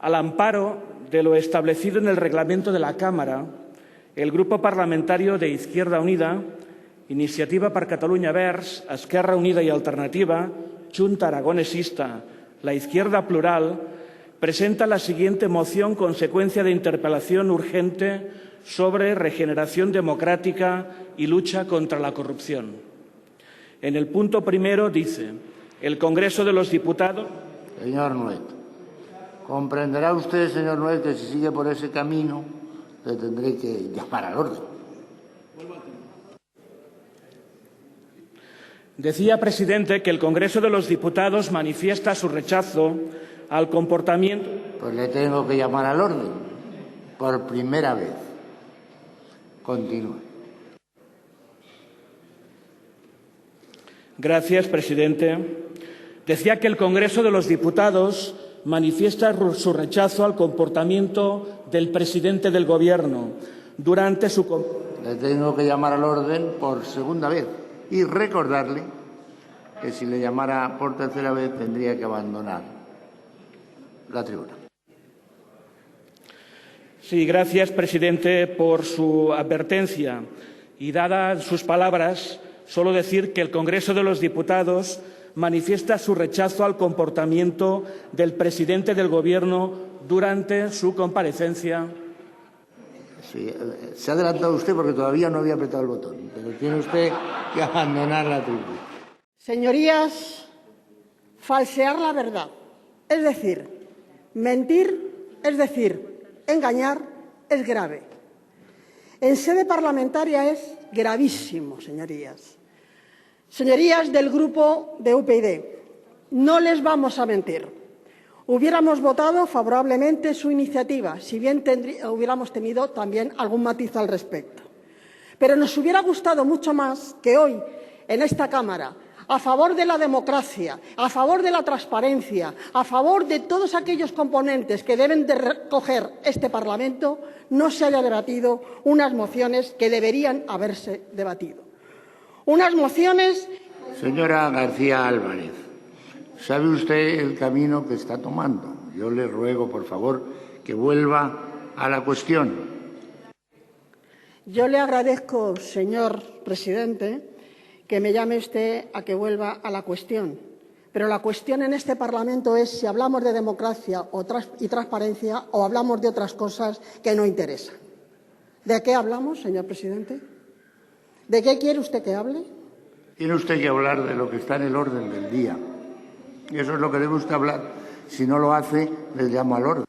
Al amparo de lo establecido en el reglamento de la Cámara, el Grupo Parlamentario de Izquierda Unida, Iniciativa per Catalunya Verds, Esquerra Unida y Alternativa, Junta Aragonesista, la Izquierda Plural, presenta la siguiente moción consecuencia de interpelación urgente sobre regeneración democrática y lucha contra la corrupción. En el punto primero dice: el Congreso de los Diputados. Señor Nuet, comprenderá usted, señor Nuet, que si sigue por ese camino le tendré que llamar al orden. Decía, presidente, que el Congreso de los Diputados manifiesta su rechazo al comportamiento. Pues le tengo que llamar al orden por primera vez. Continúe. Gracias, presidente. Decía que el Congreso de los Diputados manifiesta su rechazo al comportamiento del presidente del Gobierno durante su... Le tengo que llamar al orden por segunda vez y recordarle que si le llamara por tercera vez tendría que abandonar la tribuna. Sí, gracias, presidente, por su advertencia. Y dadas sus palabras, solo decir que el Congreso de los Diputados manifiesta su rechazo al comportamiento del presidente del Gobierno durante su comparecencia. Sí, se ha adelantado usted porque todavía no había apretado el botón, pero tiene usted que abandonar la tribuna. Señorías, falsear la verdad, es decir, mentir, es decir, engañar, es grave. En sede parlamentaria es gravísimo, señorías. Señorías del Grupo de UPyD, no les vamos a mentir. Hubiéramos votado favorablemente su iniciativa, si bien hubiéramos tenido también algún matiz al respecto. Pero nos hubiera gustado mucho más que hoy, en esta Cámara, a favor de la democracia, a favor de la transparencia, a favor de todos aquellos componentes que deben de recoger este Parlamento, no se haya debatido unas mociones que deberían haberse debatido. Unas mociones... Señora García Álvarez, ¿sabe usted el camino que está tomando? Yo le ruego, por favor, que vuelva a la cuestión. Yo le agradezco, señor presidente, que me llame usted a que vuelva a la cuestión. Pero la cuestión en este Parlamento es si hablamos de democracia y transparencia o hablamos de otras cosas que no interesan. ¿De qué hablamos, señor presidente? ¿De qué quiere usted que hable? Tiene usted que hablar de lo que está en el orden del día. Y eso es lo que debe usted hablar. Si no lo hace, le llamo al orden.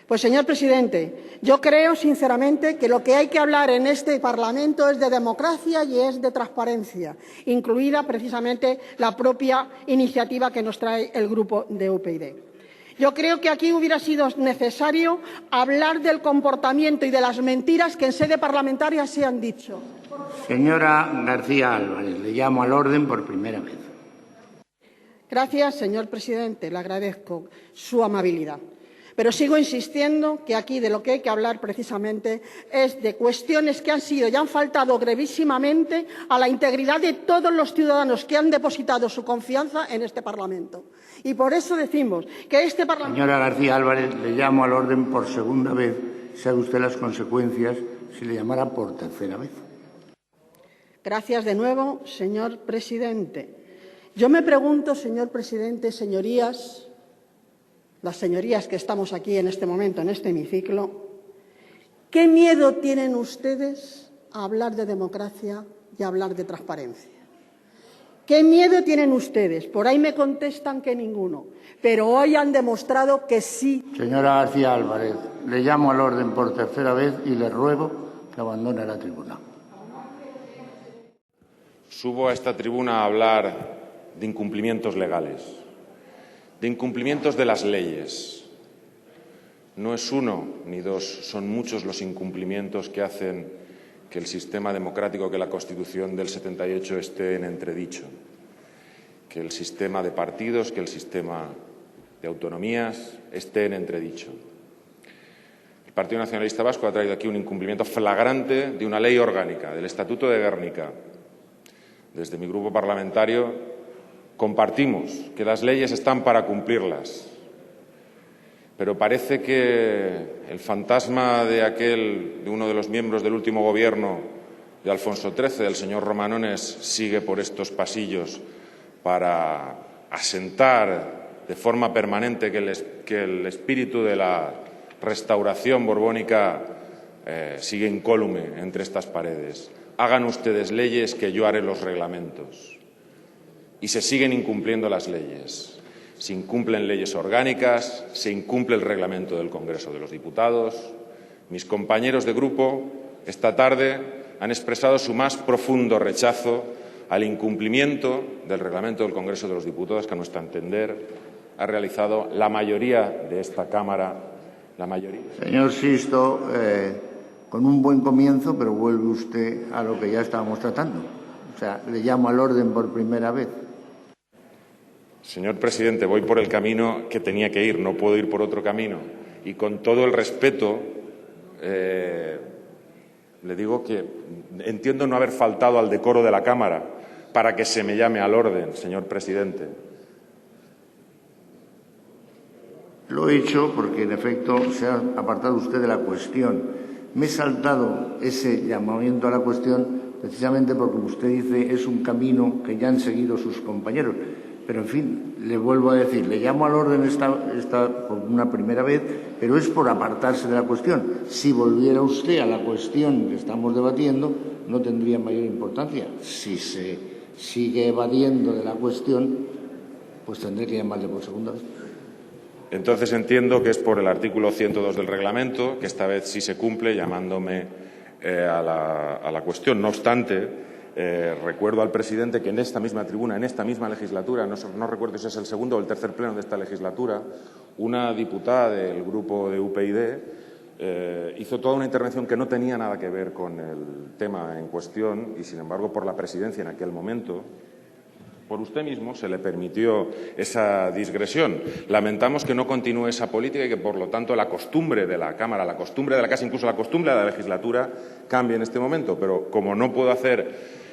Pues, señor presidente, yo creo sinceramente que lo que hay que hablar en este Parlamento es de democracia y es de transparencia, incluida precisamente la propia iniciativa que nos trae el Grupo de UPyD. Yo creo que aquí hubiera sido necesario hablar del comportamiento y de las mentiras que en sede parlamentaria se han dicho. Señora García Álvarez, le llamo al orden por primera vez. Gracias, señor presidente. Le agradezco su amabilidad. Pero sigo insistiendo que aquí de lo que hay que hablar precisamente es de cuestiones que han sido y han faltado gravísimamente a la integridad de todos los ciudadanos que han depositado su confianza en este Parlamento. Y por eso decimos que este Parlamento... Señora García Álvarez, le llamo al orden por segunda vez. ¿Sabe usted las consecuencias si le llamara por tercera vez? Gracias de nuevo, señor presidente. Yo me pregunto, señor presidente, señorías, las señorías que estamos aquí en este momento, en este hemiciclo, ¿qué miedo tienen ustedes a hablar de democracia y a hablar de transparencia? ¿Qué miedo tienen ustedes? Por ahí me contestan que ninguno, pero hoy han demostrado que sí. Señora García Álvarez, le llamo al orden por tercera vez y le ruego que abandone la tribuna. Subo a esta tribuna a hablar de incumplimientos legales, de incumplimientos de las leyes. No es uno ni dos, son muchos los incumplimientos que hacen que el sistema democrático, que la Constitución del 78 esté en entredicho, que el sistema de partidos, que el sistema de autonomías esté en entredicho. El Partido Nacionalista Vasco ha traído aquí un incumplimiento flagrante de una ley orgánica, del Estatuto de Gernika. Desde mi grupo parlamentario compartimos que las leyes están para cumplirlas, pero parece que el fantasma de uno de los miembros del último gobierno de Alfonso XIII, del señor Romanones, sigue por estos pasillos para asentar de forma permanente que el espíritu de la restauración borbónica sigue incólume entre estas paredes. Hagan ustedes leyes que yo haré los reglamentos. Y se siguen incumpliendo las leyes. Se incumplen leyes orgánicas, se incumple el reglamento del Congreso de los Diputados. Mis compañeros de grupo esta tarde han expresado su más profundo rechazo al incumplimiento del reglamento del Congreso de los Diputados que, a nuestro entender, ha realizado la mayoría de esta Cámara. La mayoría. Señor Sisto, con un buen comienzo, pero vuelve usted a lo que ya estábamos tratando. O sea, le llamo al orden por primera vez. Señor presidente, voy por el camino que tenía que ir, no puedo ir por otro camino. Y con todo el respeto, le digo que entiendo no haber faltado al decoro de la Cámara para que se me llame al orden, señor presidente. Lo he hecho porque, en efecto, se ha apartado usted de la cuestión. Me he saltado ese llamamiento a la cuestión precisamente porque usted dice es un camino que ya han seguido sus compañeros. Pero, en fin, le vuelvo a decir, le llamo al orden esta por una primera vez, pero es por apartarse de la cuestión. Si volviera usted a la cuestión que estamos debatiendo, no tendría mayor importancia. Si se sigue evadiendo de la cuestión, pues tendré que llamarle por segunda vez. Entonces entiendo que es por el artículo 102 del reglamento, que esta vez sí se cumple, llamándome a la cuestión. No obstante, recuerdo al presidente que en esta misma tribuna, en esta misma legislatura, no recuerdo si es el segundo o el tercer pleno de esta legislatura, una diputada del grupo de UPyD hizo toda una intervención que no tenía nada que ver con el tema en cuestión y, sin embargo, por la presidencia en aquel momento, por usted mismo, se le permitió esa digresión. Lamentamos que no continúe esa política y que, por lo tanto, la costumbre de la Cámara, la costumbre de la Casa, incluso la costumbre de la legislatura, cambie en este momento. Pero como no puedo hacer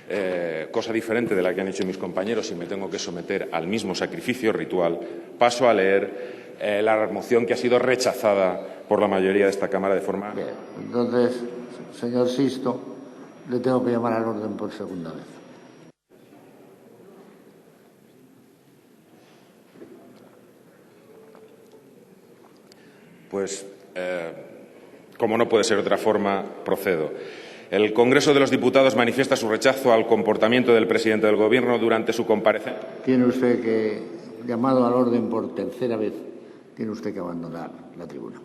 cosa diferente de la que han hecho mis compañeros y me tengo que someter al mismo sacrificio ritual, paso a leer la moción que ha sido rechazada por la mayoría de esta Cámara de forma... Bien, entonces, señor Sisto, le tengo que llamar al orden por segunda vez. Pues, como no puede ser de otra forma, procedo. El Congreso de los Diputados manifiesta su rechazo al comportamiento del presidente del Gobierno durante su comparecencia. Tiene usted que, llamado al orden por tercera vez, tiene usted que abandonar la tribuna.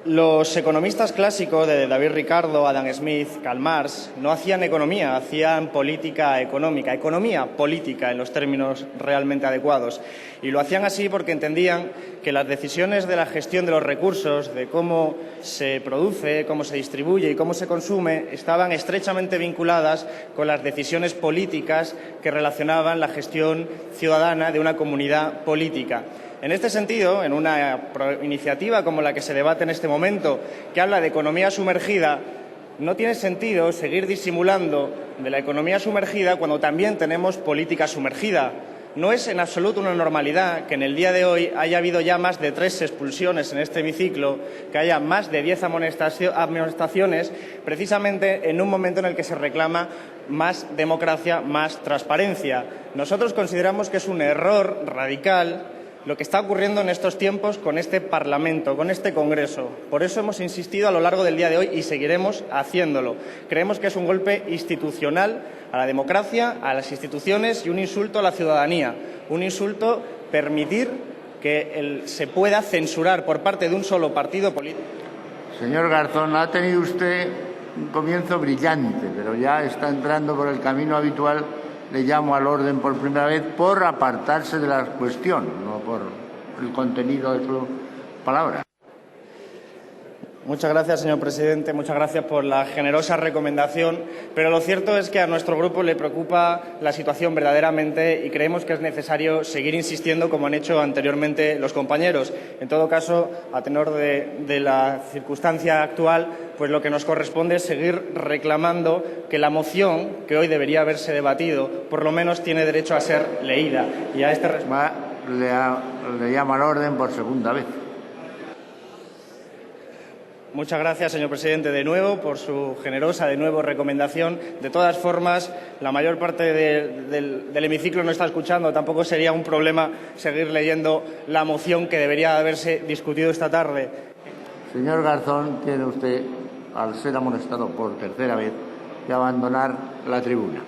Los economistas clásicos de David Ricardo, Adam Smith, Karl Marx, no hacían economía, hacían política económica, economía política en los términos realmente adecuados. Y lo hacían así porque entendían que las decisiones de la gestión de los recursos, de cómo se produce, cómo se distribuye y cómo se consume, estaban estrechamente vinculadas con las decisiones políticas que relacionaban la gestión ciudadana de una comunidad política. En este sentido, en una iniciativa como la que se debate en este momento, que habla de economía sumergida, no tiene sentido seguir disimulando de la economía sumergida cuando también tenemos política sumergida. No es en absoluto una normalidad que en el día de hoy haya habido ya más de 3 expulsiones en este hemiciclo, que haya más de 10 amonestaciones, precisamente en un momento en el que se reclama más democracia, más transparencia. Nosotros consideramos que es un error radical lo que está ocurriendo en estos tiempos con este Parlamento, con este Congreso. Por eso hemos insistido a lo largo del día de hoy y seguiremos haciéndolo. Creemos que es un golpe institucional a la democracia, a las instituciones y un insulto a la ciudadanía. Un insulto permitir que se pueda censurar por parte de un solo partido político. Señor Garzón, ha tenido usted un comienzo brillante, pero ya está entrando por el camino habitual. Le llamo al orden por primera vez por apartarse de la cuestión, no por el contenido de su palabra. Muchas gracias, señor presidente. Muchas gracias por la generosa recomendación. Pero lo cierto es que a nuestro grupo le preocupa la situación verdaderamente y creemos que es necesario seguir insistiendo, como han hecho anteriormente los compañeros. En todo caso, a tenor de la circunstancia actual, pues lo que nos corresponde es seguir reclamando que la moción, que hoy debería haberse debatido, por lo menos tiene derecho a ser leída. Y a este le llama al orden por segunda vez. Muchas gracias, señor presidente, de nuevo, por su generosa, recomendación. De todas formas, la mayor parte del hemiciclo no está escuchando. Tampoco sería un problema seguir leyendo la moción que debería haberse discutido esta tarde. Señor Garzón, tiene usted, al ser amonestado por tercera vez, que abandonar la tribuna.